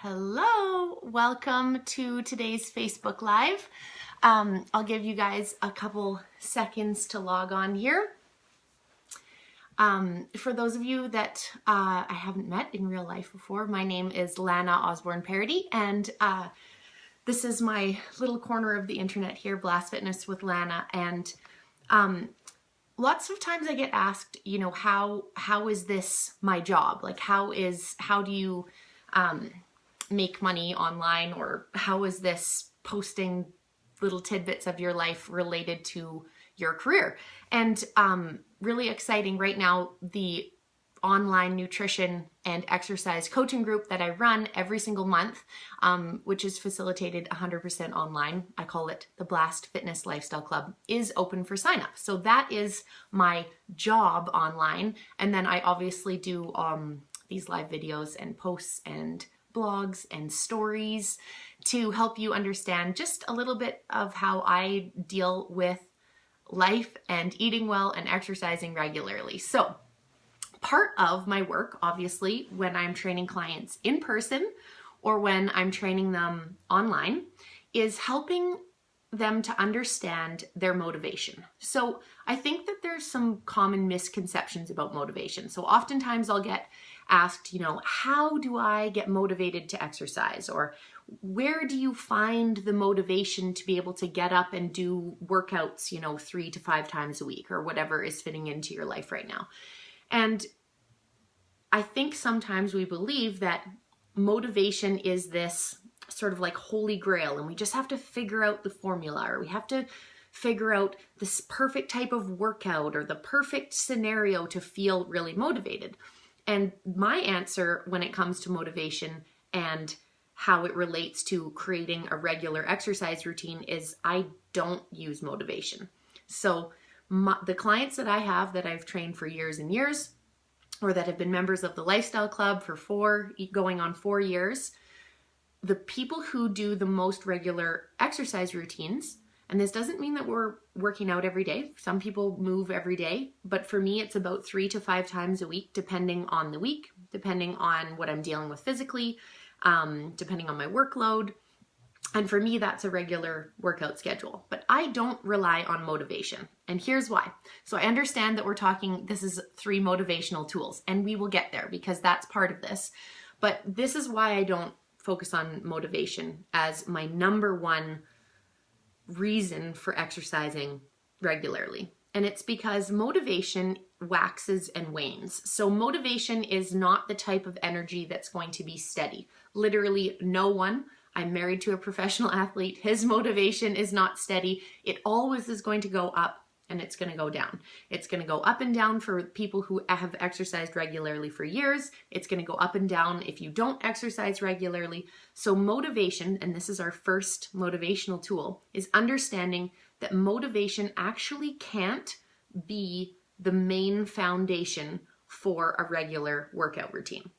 Hello, welcome to today's Facebook Live. I'll give you guys a couple seconds to log on here. For those of you that I haven't met in real life before, my name is Lana Osborne Parody, and this is my little corner of the internet here, Blast Fitness with Lana. And lots of times I get asked, how is this my job? Like, how do you make money online, or how is this posting little tidbits of your life related to your career? And really exciting right now, the online nutrition and exercise coaching group that I run every single month, which is facilitated 100% online. I call it the Blast Fitness Lifestyle Club, is open for sign up. So that is my job online. And then I obviously do these live videos and posts and blogs and stories to help you understand just a little bit of how I deal with life and eating well and exercising regularly. So part of my work, obviously, when I'm training clients in person or when I'm training them online, is helping them to understand their motivation. So I think that there's some common misconceptions about motivation. So oftentimes I'll get asked, how do I get motivated to exercise? Or where do you find the motivation to be able to get up and do workouts, 3 to 5 times a week, or whatever is fitting into your life right now? And I think sometimes we believe that motivation is this sort of like holy grail, and we just have to figure out the formula, or we have to figure out this perfect type of workout or the perfect scenario to feel really motivated. And my answer when it comes to motivation and how it relates to creating a regular exercise routine is I don't use motivation. So the clients that I have that I've trained for years and years, or that have been members of the Lifestyle Club for going on 4 years, the people who do the most regular exercise routines, and this doesn't mean that we're working out every day. Some people move every day, but for me, it's about 3 to 5 times a week, depending on the week, depending on what I'm dealing with physically, depending on my workload. And for me, that's a regular workout schedule. But I don't rely on motivation. And here's why. So I understand that this is 3 motivational tools, and we will get there because that's part of this. But this is why I don't focus on motivation as my number one reason for exercising regularly. And it's because motivation waxes and wanes. So motivation is not the type of energy that's going to be steady. Literally no one. I'm married to a professional athlete. His motivation is not steady. It always is going to go up and it's going to go down. It's going to go up and down for people who have exercised regularly for years. It's going to go up and down if you don't exercise regularly. So motivation, and this is our first motivational tool, is understanding that motivation actually can't be the main foundation for a regular workout routine.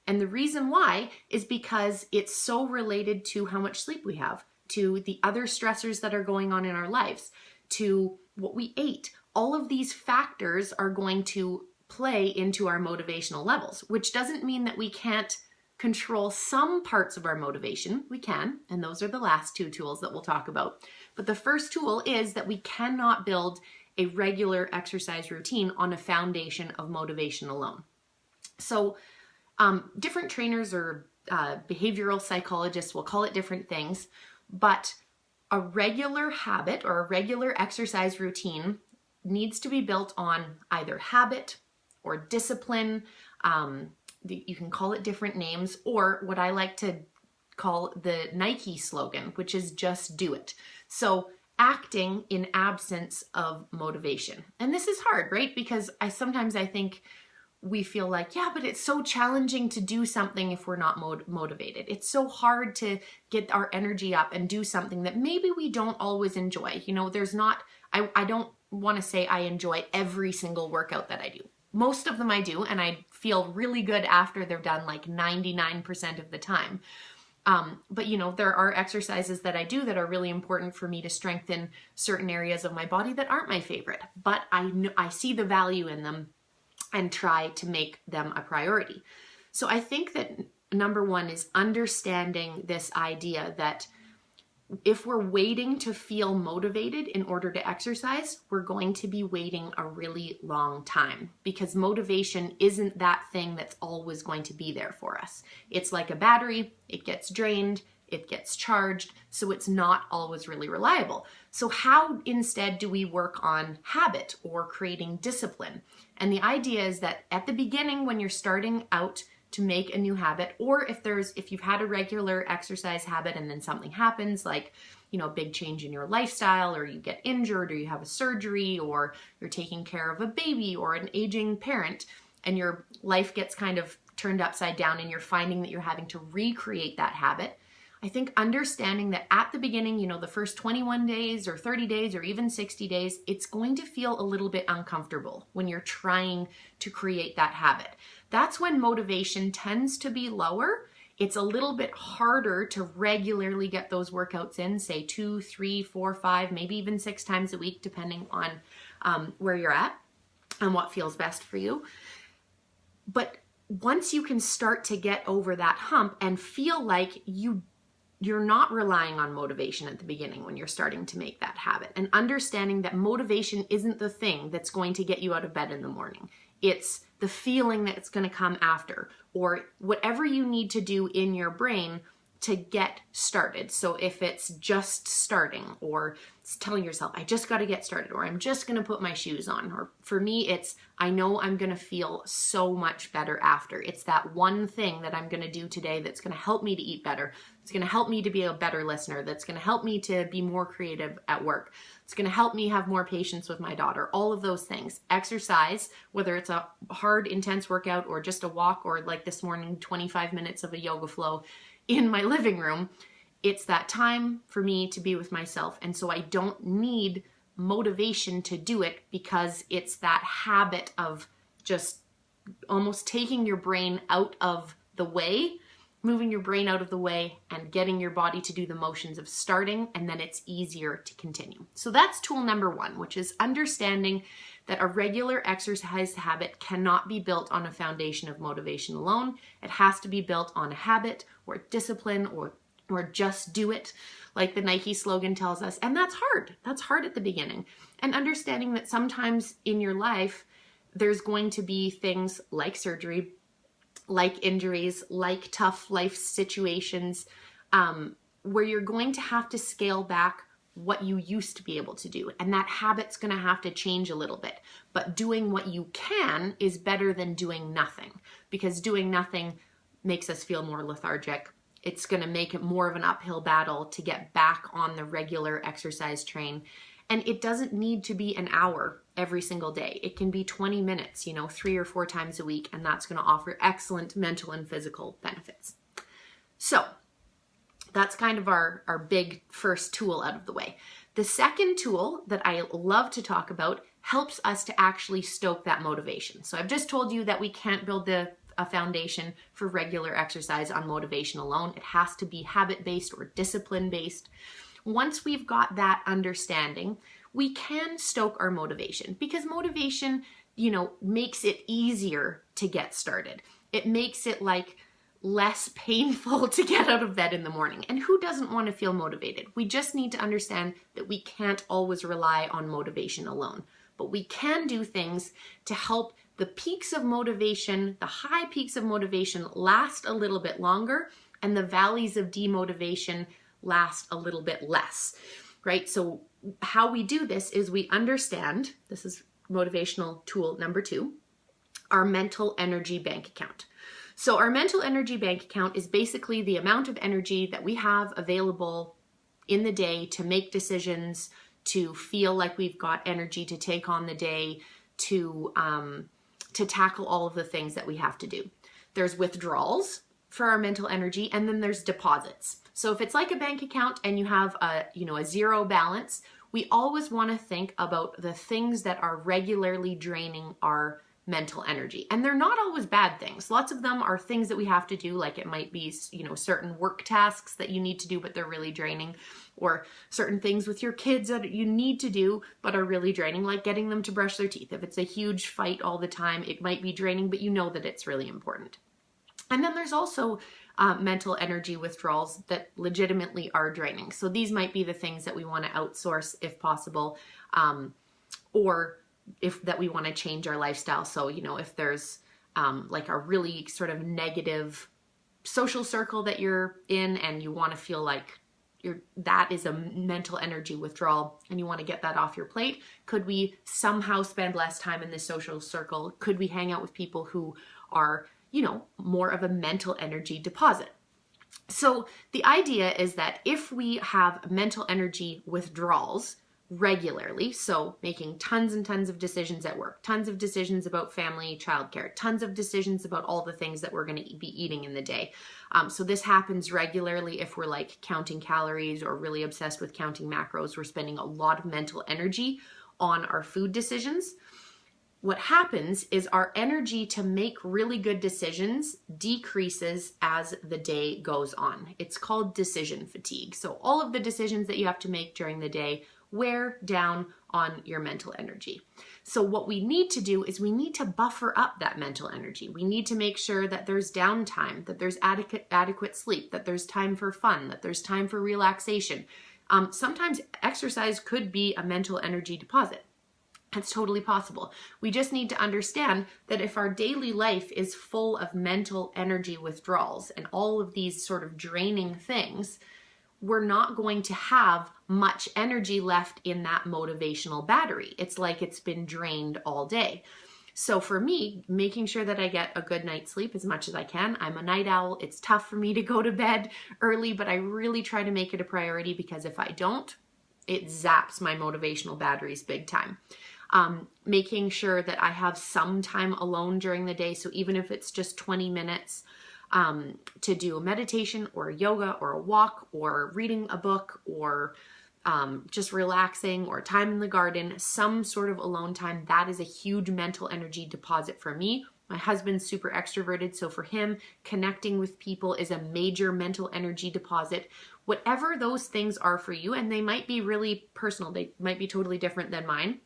And the reason why is because it's so related to how much sleep we have, to the other stressors that are going on in our lives, to what we ate. All of these factors are going to play into our motivational levels, which doesn't mean that we can't control some parts of our motivation. We can, and those are the last 2 tools that we'll talk about. But the first tool is that we cannot build a regular exercise routine on a foundation of motivation alone. So different trainers or behavioral psychologists will call it different things, but a regular habit or a regular exercise routine needs to be built on either habit or discipline. You can call it different names, or what I like to call the Nike slogan, which is just do it. So acting in absence of motivation. And this is hard, right? Because sometimes I think we feel like, yeah, but it's so challenging to do something if we're not motivated. It's so hard to get our energy up and do something that maybe we don't always enjoy. I don't want to say I enjoy every single workout that I do. Most of them I do, and I feel really good after they're done, like 99% of the time. But there are exercises that I do that are really important for me to strengthen certain areas of my body that aren't my favorite, but I see the value in them and try to make them a priority. So I think that number one is understanding this idea that if we're waiting to feel motivated in order to exercise, we're going to be waiting a really long time, because motivation isn't that thing that's always going to be there for us. It's like a battery, it gets drained, it gets charged, so it's not always really reliable. So how instead do we work on habit or creating discipline? And the idea is that at the beginning, when you're starting out to make a new habit, or if you've had a regular exercise habit and then something happens, like, a big change in your lifestyle, or you get injured, or you have a surgery, or you're taking care of a baby or an aging parent, and your life gets kind of turned upside down and you're finding that you're having to recreate that habit. I think understanding that at the beginning, the first 21 days or 30 days or even 60 days, it's going to feel a little bit uncomfortable when you're trying to create that habit. That's when motivation tends to be lower. It's a little bit harder to regularly get those workouts in, say 2, 3, 4, 5, maybe even 6 times a week, depending on where you're at and what feels best for you. But once you can start to get over that hump and feel like you're not relying on motivation at the beginning when you're starting to make that habit, and understanding that motivation isn't the thing that's going to get you out of bed in the morning. It's the feeling that's going to come after, or whatever you need to do in your brain to get started. So if it's just starting, or it's telling yourself, I just got to get started, or I'm just going to put my shoes on, or for me, it's, I know I'm going to feel so much better after. It's that one thing that I'm going to do today that's going to help me to eat better. It's going to help me to be a better listener. That's going to help me to be more creative at work. It's going to help me have more patience with my daughter. All of those things. Exercise, whether it's a hard, intense workout or just a walk, or like this morning, 25 minutes of a yoga flow in my living room, it's that time for me to be with myself. And so I don't need motivation to do it, because it's that habit of just almost taking your brain out of the way, moving your brain out of the way and getting your body to do the motions of starting, and then it's easier to continue. So that's tool number one, which is understanding that a regular exercise habit cannot be built on a foundation of motivation alone. It has to be built on a habit or discipline, or just do it, like the Nike slogan tells us. And that's hard. That's hard at the beginning. And understanding that sometimes in your life, there's going to be things like surgery, like injuries, like tough life situations, where you're going to have to scale back what you used to be able to do. And that habit's going to have to change a little bit. But doing what you can is better than doing nothing, because doing nothing makes us feel more lethargic. It's going to make it more of an uphill battle to get back on the regular exercise train. And it doesn't need to be an hour every single day. It can be 20 minutes, 3 or 4 times a week, and that's going to offer excellent mental and physical benefits. So that's kind of our big first tool out of the way. The second tool that I love to talk about helps us to actually stoke that motivation. So I've just told you that we can't build a foundation for regular exercise on motivation alone. It has to be habit-based or discipline-based. Once we've got that understanding, we can stoke our motivation, because motivation, makes it easier to get started. It makes it like less painful to get out of bed in the morning. And who doesn't want to feel motivated? We just need to understand that we can't always rely on motivation alone, but we can do things to help the peaks of motivation, the high peaks of motivation, last a little bit longer, and the valleys of demotivation last a little bit less, right? So how we do this is we understand, this is motivational tool number 2, our mental energy bank account. So our mental energy bank account is basically the amount of energy that we have available in the day to make decisions, to feel like we've got energy to take on the day, to tackle all of the things that we have to do. There's withdrawals for our mental energy, and then there's deposits. So if it's like a bank account and you have a zero balance, we always want to think about the things that are regularly draining our mental energy. And they're not always bad things. Lots of them are things that we have to do, like it might be, certain work tasks that you need to do, but they're really draining, or certain things with your kids that you need to do, but are really draining, like getting them to brush their teeth. If it's a huge fight all the time, it might be draining, but you know that it's really important. And then there's also mental energy withdrawals that legitimately are draining. So these might be the things that we want to outsource if possible, or if that we want to change our lifestyle. So, if there's like a really sort of negative social circle that you're in and you want to feel like that is a mental energy withdrawal and you want to get that off your plate, could we somehow spend less time in this social circle? Could we hang out with people who are, more of a mental energy deposit? So the idea is that if we have mental energy withdrawals regularly, so making tons and tons of decisions at work, tons of decisions about family, childcare, tons of decisions about all the things that we're going to be eating in the day. So this happens regularly if we're like counting calories or really obsessed with counting macros. We're spending a lot of mental energy on our food decisions. What happens is our energy to make really good decisions decreases as the day goes on. It's called decision fatigue. So all of the decisions that you have to make during the day wear down on your mental energy. So what we need to do is we need to buffer up that mental energy. We need to make sure that there's downtime, that there's adequate sleep, that there's time for fun, that there's time for relaxation. Sometimes exercise could be a mental energy deposit. It's totally possible. We just need to understand that if our daily life is full of mental energy withdrawals and all of these sort of draining things, we're not going to have much energy left in that motivational battery. It's like it's been drained all day. So for me, making sure that I get a good night's sleep as much as I can. I'm a night owl. It's tough for me to go to bed early, but I really try to make it a priority because if I don't, it zaps my motivational batteries big time. Making sure that I have some time alone during the day. So even if it's just 20 minutes to do a meditation or a yoga or a walk or reading a book or just relaxing or time in the garden, some sort of alone time, that is a huge mental energy deposit for me. My husband's super extroverted, so for him, connecting with people is a major mental energy deposit. Whatever those things are for you, and they might be really personal, they might be totally different than mine,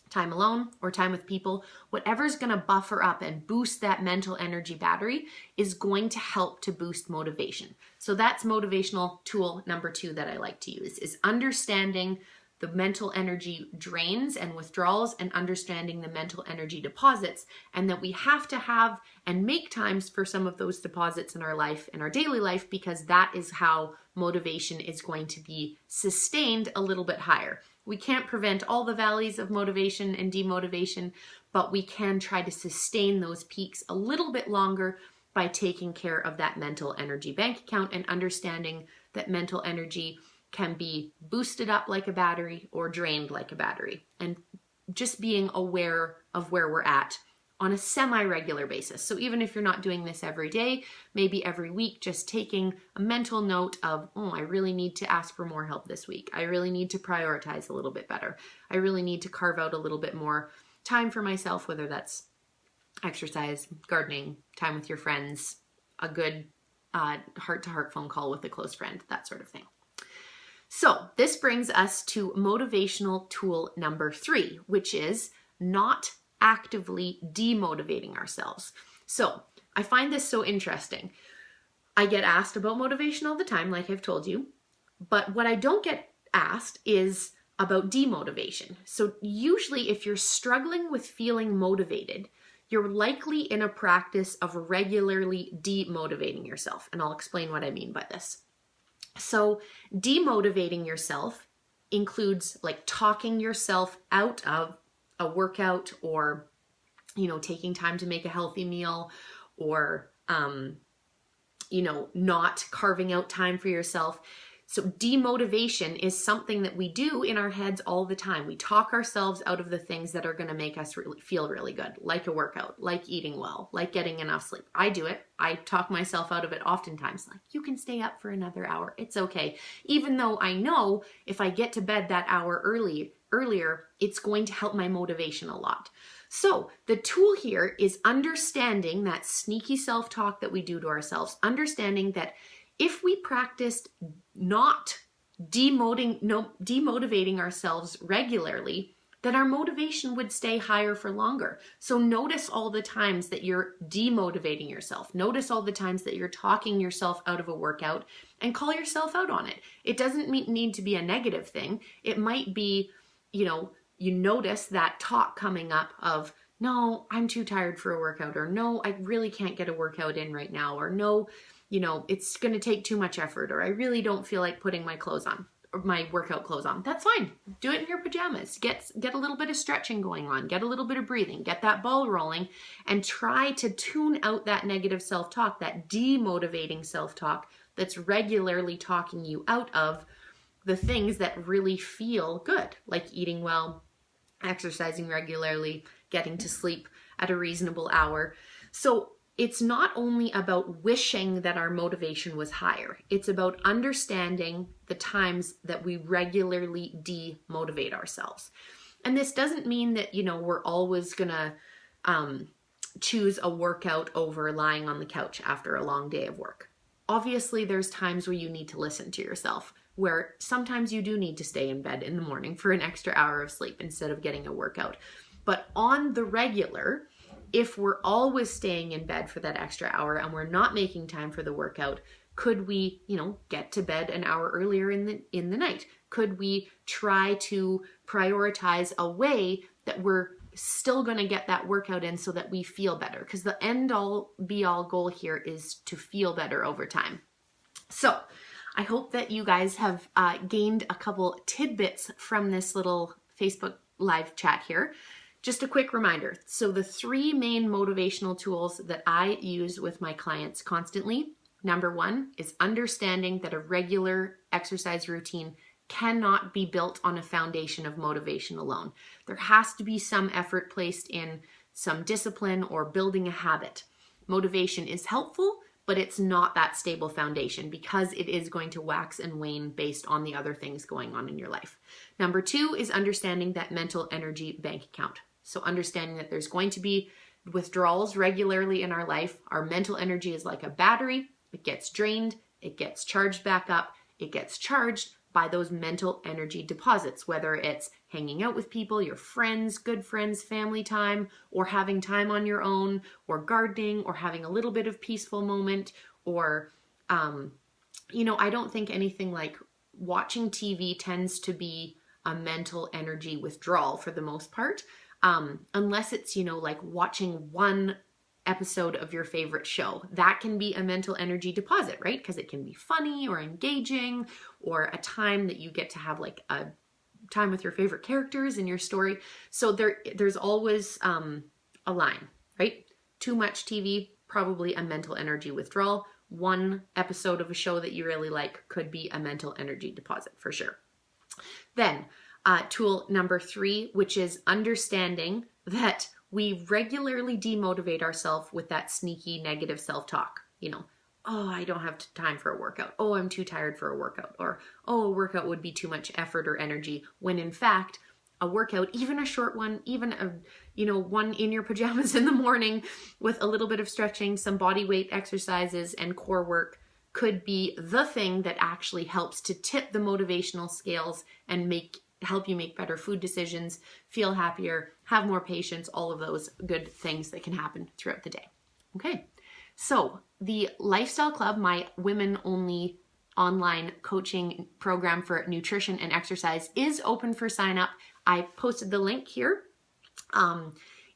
time alone or time with people, whatever's going to buffer up and boost that mental energy battery is going to help to boost motivation. So that's motivational tool number 2 that I like to use, is understanding the mental energy drains and withdrawals and understanding the mental energy deposits, and that we have to have and make times for some of those deposits in our life, in our daily life, because that is how motivation is going to be sustained a little bit higher. We can't prevent all the valleys of motivation and demotivation, but we can try to sustain those peaks a little bit longer by taking care of that mental energy bank account and understanding that mental energy can be boosted up like a battery or drained like a battery, and just being aware of where we're at on a semi-regular basis. So even if you're not doing this every day, maybe every week, just taking a mental note of, I really need to ask for more help this week. I really need to prioritize a little bit better. I really need to carve out a little bit more time for myself, whether that's exercise, gardening, time with your friends, a good heart-to-heart phone call with a close friend, that sort of thing. So this brings us to motivational tool number 3, which is not actively demotivating ourselves. So I find this so interesting. I get asked about motivation all the time, like I've told you, but what I don't get asked is about demotivation. So usually if you're struggling with feeling motivated, you're likely in a practice of regularly demotivating yourself. And I'll explain what I mean by this. So demotivating yourself includes like talking yourself out of a workout, or, taking time to make a healthy meal, or, not carving out time for yourself. So demotivation is something that we do in our heads all the time. We talk ourselves out of the things that are going to make us feel really good, like a workout, like eating well, like getting enough sleep. I do it. I talk myself out of it oftentimes. Like, you can stay up for another hour. It's okay. Even though I know if I get to bed that hour earlier, it's going to help my motivation a lot. So the tool here is understanding that sneaky self-talk that we do to ourselves, understanding that if we practiced not demotivating ourselves regularly, then our motivation would stay higher for longer. So notice all the times that you're demotivating yourself. Notice all the times that you're talking yourself out of a workout, and call yourself out on it. It doesn't need to be a negative thing. It might be, you notice that talk coming up of, no, I'm too tired for a workout, or no, I really can't get a workout in right now, or no, it's going to take too much effort, or I really don't feel like putting my clothes on, or my workout clothes on. That's fine. Do it in your pajamas. Get a little bit of stretching going on, get a little bit of breathing, get that ball rolling, and try to tune out that negative self-talk, that demotivating self-talk that's regularly talking you out of the things that really feel good, like eating well, exercising regularly, getting to sleep at a reasonable hour. So it's not only about wishing that our motivation was higher. It's about understanding the times that we regularly demotivate ourselves. And this doesn't mean that, we're always gonna choose a workout over lying on the couch after a long day of work. Obviously, there's times where you need to listen to yourself, where sometimes you do need to stay in bed in the morning for an extra hour of sleep instead of getting a workout. But on the regular, if we're always staying in bed for that extra hour and we're not making time for the workout, could we, get to bed an hour earlier in the night? Could we try to prioritize a way that we're still going to get that workout in so that we feel better? Because the end all be all goal here is to feel better over time. So I hope that you guys have gained a couple tidbits from this little Facebook live chat here. Just a quick reminder. So the 3 main motivational tools that I use with my clients constantly. Number 1 is understanding that a regular exercise routine cannot be built on a foundation of motivation alone. There has to be some effort placed in some discipline or building a habit. Motivation is helpful, but it's not that stable foundation because it is going to wax and wane based on the other things going on in your life. Number 2 is understanding that mental energy bank account. So understanding that there's going to be withdrawals regularly in our life. Our mental energy is like a battery. It gets drained, it gets charged back up, it gets charged by those mental energy deposits, whether it's hanging out with people, your friends, good friends, family time, or having time on your own, or gardening, or having a little bit of peaceful moment, or, I don't think anything like watching TV tends to be a mental energy withdrawal for the most part, unless it's, like watching one episode of your favorite show. That can be a mental energy deposit, right? Because it can be funny or engaging, or a time that you get to have like a time with your favorite characters in your story. So there's always a line, right? Too much TV, probably a mental energy withdrawal. One episode of a show that you really like could be a mental energy deposit for sure. Then tool number 3, which is understanding that we regularly demotivate ourselves with that sneaky negative self-talk. Oh, I don't have time for a workout. Oh, I'm too tired for a workout. Or, oh, a workout would be too much effort or energy. When in fact, a workout, even a short one, even one in your pajamas in the morning with a little bit of stretching, some body weight exercises and core work could be the thing that actually helps to tip the motivational scales and help you make better food decisions, feel happier, have more patience, all of those good things that can happen throughout the day. Okay, so the Lifestyle Club, my women-only online coaching program for nutrition and exercise, is open for sign up. I posted the link here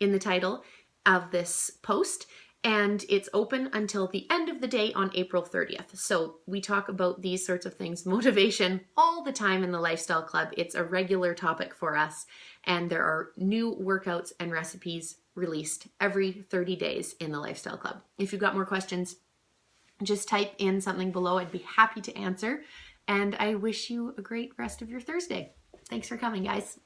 in the title of this post, and it's open until the end of the day on April 30th. So we talk about these sorts of things, motivation, all the time in the Lifestyle Club. It's a regular topic for us, and there are new workouts and recipes released every 30 days in the Lifestyle Club. If you've got more questions, just type in something below. I'd be happy to answer, and I wish you a great rest of your Thursday. Thanks for coming, guys.